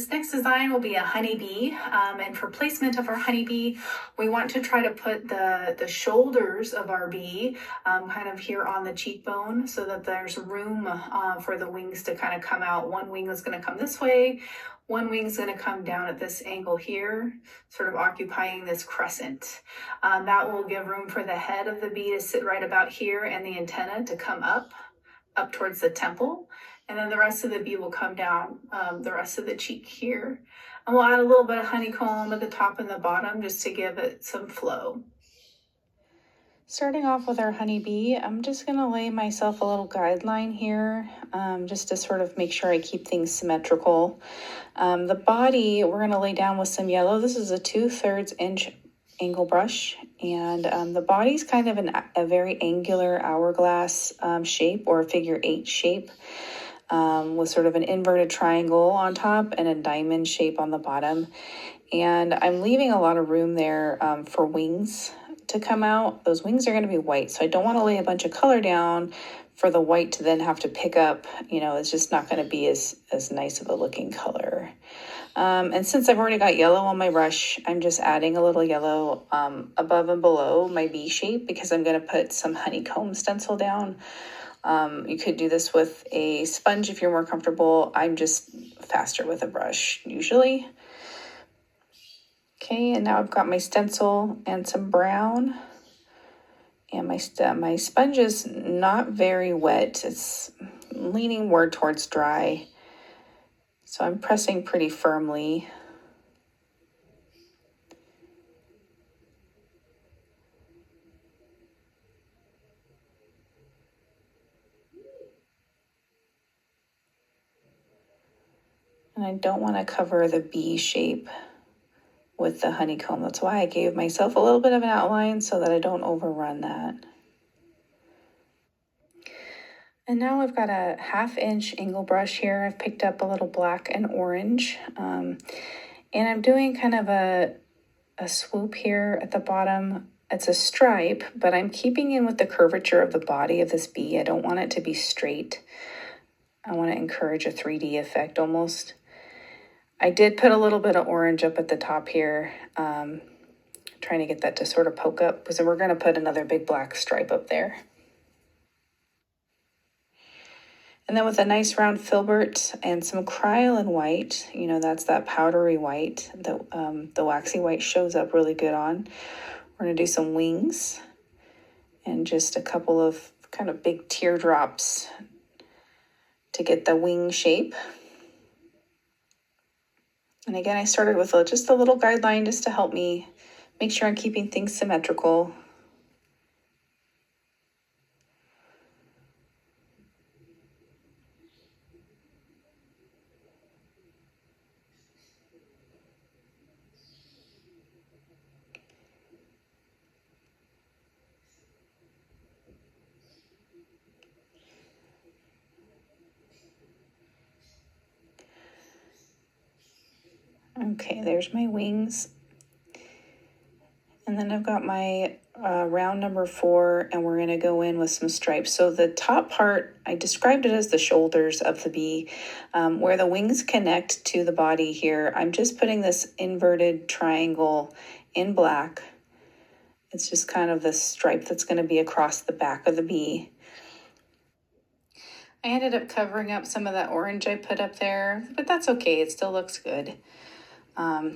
This next design will be a honeybee, and for placement of our honeybee, we want to try to put the shoulders of our bee kind of here on the cheekbone so that there's room for the wings to kind of come out. One wing is going to come this way, one wing is going to come down at this angle here, sort of occupying this crescent. That will give room for the head of the bee to sit right about here and the antenna to come up towards the temple. And then the rest of the bee will come down the rest of the cheek here. And we'll add a little bit of honeycomb at the top and the bottom just to give it some flow. Starting off with our honeybee, I'm just going to lay myself a little guideline here just to sort of make sure I keep things symmetrical. The body, we're going to lay down with some yellow. This is a 2/3 inch angle brush, and the body's kind of a very angular hourglass shape or a figure 8 shape. With sort of an inverted triangle on top and a diamond shape on the bottom. And I'm leaving a lot of room there for wings to come out. Those wings are going to be white, so I don't want to lay a bunch of color down for the white to then have to pick up. It's just not going to be as nice of a looking color. And since I've already got yellow on my brush, I'm just adding a little yellow above and below my V shape because I'm going to put some honeycomb stencil down. You could do this with a sponge if you're more comfortable. I'm just faster with a brush usually. Okay, and now I've got my stencil and some brown. And my sponge is not very wet. It's leaning more towards dry. So I'm pressing pretty firmly. And I don't want to cover the bee shape with the honeycomb. That's why I gave myself a little bit of an outline so that I don't overrun that. And now I've got a 1/2 inch angle brush here. I've picked up a little black and orange. And I'm doing kind of a swoop here at the bottom. It's a stripe, but I'm keeping in with the curvature of the body of this bee. I don't want it to be straight. I want to encourage a 3D effect almost. I did put a little bit of orange up at the top here, trying to get that to sort of poke up, because we're going to put another big black stripe up there. And then with a nice round filbert and some cryolan white, that's that powdery white that the waxy white shows up really good on. We're going to do some wings and just a couple of kind of big teardrops to get the wing shape. And again, I started with just a little guideline just to help me make sure I'm keeping things symmetrical. Okay, there's my wings. And then I've got my round number 4, and we're going to go in with some stripes. So the top part, I described it as the shoulders of the bee. Where the wings connect to the body here, I'm just putting this inverted triangle in black. It's just kind of the stripe that's going to be across the back of the bee. I ended up covering up some of that orange I put up there, but that's okay. It still looks good.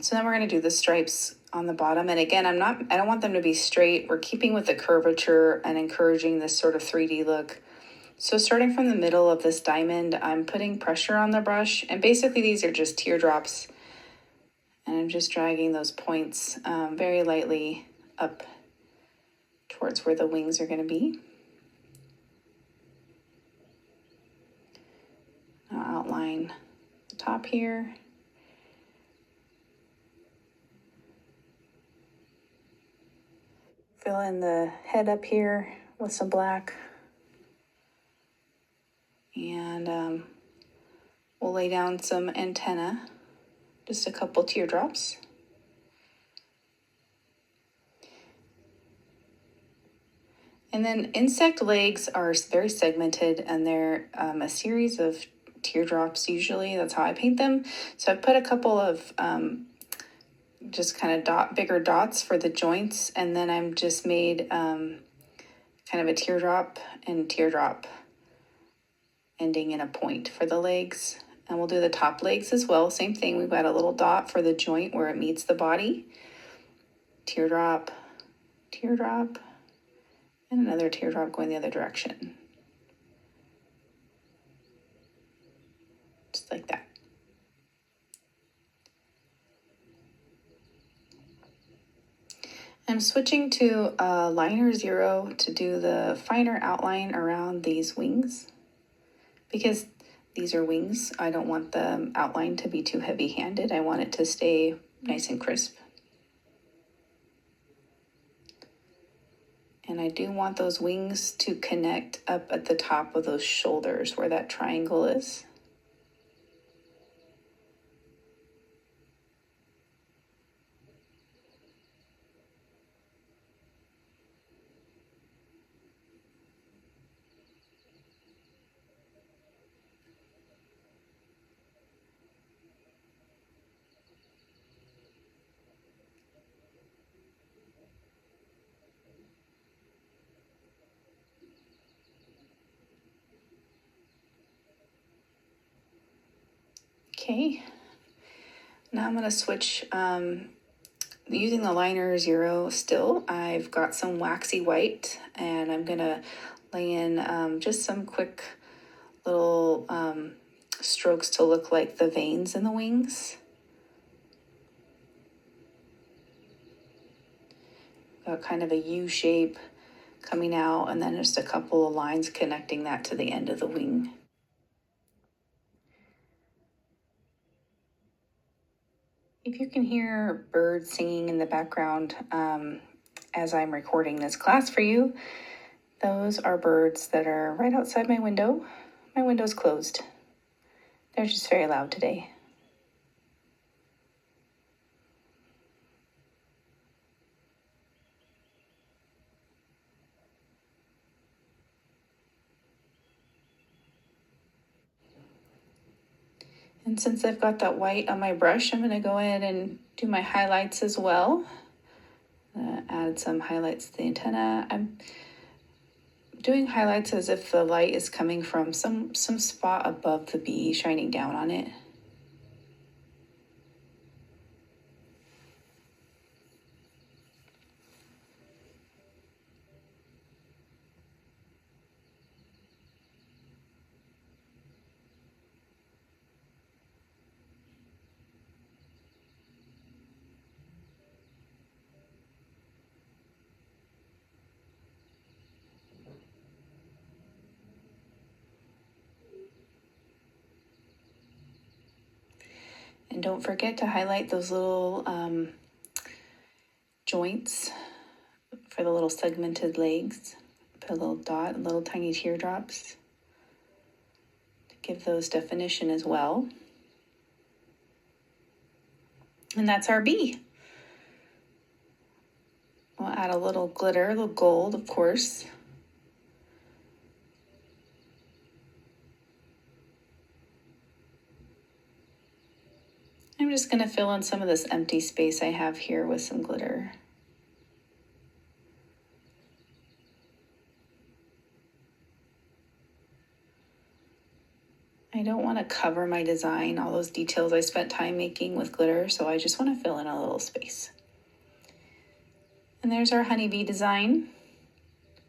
So then we're going to do the stripes on the bottom. And again, I don't want them to be straight. We're keeping with the curvature and encouraging this sort of 3D look. So starting from the middle of this diamond, I'm putting pressure on the brush. And basically these are just teardrops. And I'm just dragging those points very lightly up towards where the wings are going to be. I'll outline the top here. Fill in the head up here with some black. And we'll lay down some antenna, just a couple teardrops. And then insect legs are very segmented, and they're a series of teardrops usually. That's how I paint them. So I've put a couple of just kind of bigger dots for the joints, and then I'm just made kind of a teardrop and teardrop ending in a point for the legs. And we'll do the top legs as well. Same thing, we've got a little dot for the joint where it meets the body. Teardrop, teardrop, and another teardrop going the other direction. Just like that. I'm switching to liner 0 to do the finer outline around these wings. Because these are wings, I don't want the outline to be too heavy-handed. I want it to stay nice and crisp. And I do want those wings to connect up at the top of those shoulders where that triangle is. Okay, now I'm going to switch, using the liner 0 still. I've got some waxy white, and I'm going to lay in just some quick little strokes to look like the veins in the wings. Got kind of a U shape coming out, and then just a couple of lines connecting that to the end of the wing. If you can hear birds singing in the background as I'm recording this class for you, those are birds that are right outside my window. My window's closed. They're just very loud today. And since I've got that white on my brush, I'm going to go ahead and do my highlights as well. Add some highlights to the antenna. I'm doing highlights as if the light is coming from some spot above the bee, shining down on it. And don't forget to highlight those little joints for the little segmented legs. Put a little dot, little tiny teardrops to give those definition as well. And that's our bee. We'll add a little glitter, a little gold, of course. I'm just going to fill in some of this empty space I have here with some glitter. I don't want to cover my design, all those details I spent time making with glitter, so I just want to fill in a little space. And there's our honeybee design.